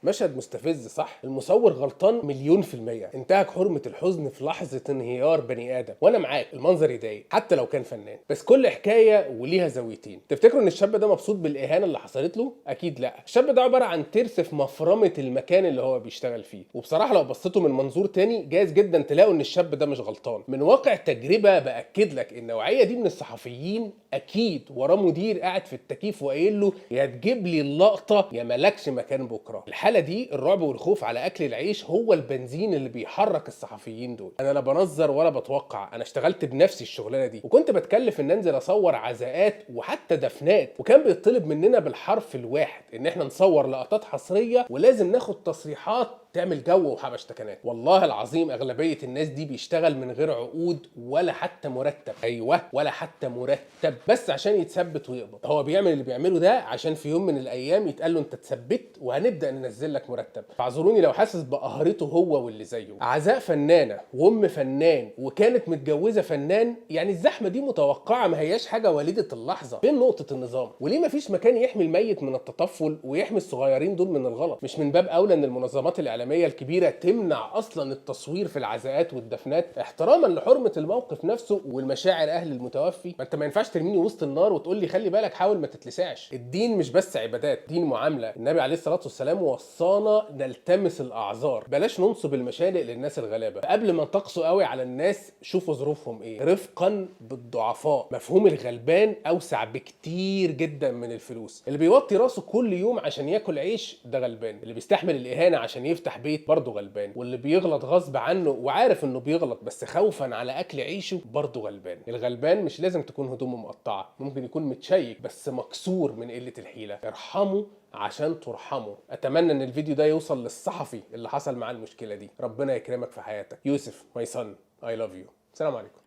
مشهد مستفز صح؟ المصور غلطان مليون في المية، انتهك حرمة الحزن في لحظة انهيار بني آدم، وأنا معاك المنظر يضايق حتى لو كان فنان، بس كل حكاية وليها زاويتين. تفتكروا إن الشاب ده مبسوط بالإهانة اللي حصلت له؟ أكيد لأ، الشاب ده عبارة عن ترس في مفرمة المكان اللي هو بيشتغل فيه، وبصراحة لو بصيتوا من منظور تاني جايز جدا تلاقوا إن الشاب ده مش غلطان. من واقع تجربة بأكد لك النوعية دي من الصحفيين أكيد وراه مدير قاعد في التكييف وقايل له يا تجيب لي اللقطة يا مالكش مكان بكرة. الحالة دي الرعب والخوف على أكل العيش هو البنزين اللي بيحرك الصحفيين دول. أنا لا بنظر ولا بتوقع، أنا اشتغلت بنفسي الشغلانة دي، وكنت بتكلف إن أنزل أصور عزاءات وحتى دفنات، وكان بيطلب مننا بالحرف الواحد إن إحنا نصور لقطات حصرية ولازم ناخد تصريحات تعمل جو وحبشتكنات. والله العظيم اغلبيه الناس دي بيشتغل من غير عقود ولا حتى مرتب، ايوه ولا حتى مرتب، بس عشان يتثبت ويقبض. هو بيعمل اللي بيعمله ده عشان في يوم من الايام يتقال له انت اتثبت وهنبدا ننزل لك مرتب. فاعذروني لو حاسس بقهرته هو واللي زيه. عزاء فنانه وام فنان وكانت متجوزه فنان، يعني الزحمه دي متوقعه، ما هياش حاجه وليده اللحظه. فين نقطه النظام؟ وليه ما فيش مكان يحمي الميت من التطفل ويحمي الصغيرين دول من الغلط؟ مش من باب اولى ان المنظمات الاعلاميه الكبيره تمنع اصلا التصوير في العزاءات والدفنات احتراما لحرمه الموقف نفسه والمشاعر اهل المتوفي؟ ما انت ما ينفعش ترميني وسط النار وتقول لي خلي بالك حاول ما تتلسعش. الدين مش بس عبادات، دين معامله. النبي عليه الصلاه والسلام وصانا نلتمس الاعذار، بلاش ننصب المشانق للناس الغلابه. قبل ما تقسوا قوي على الناس شوفوا ظروفهم ايه، رفقا بالضعفاء. مفهوم الغلبان اوسع بكتير جدا من الفلوس. اللي بيوطي راسه كل يوم عشان ياكل عيش ده غلبان، اللي بيستحمل الاهانه عشان يفتح بيت برضه غلبان، واللي بيغلط غصب عنه وعارف انه بيغلط بس خوفا على اكل عيشه برضه غلبان. الغلبان مش لازم تكون هدومه مقطعه، ممكن يكون متشيك بس مكسور من قله الحيله. ارحموا عشان ترحموا. اتمنى ان الفيديو ده يوصل للصحفي اللي حصل معاه المشكله دي. ربنا يكرمك في حياتك. يوسف ماي صن اي لاف يو. سلام عليكم.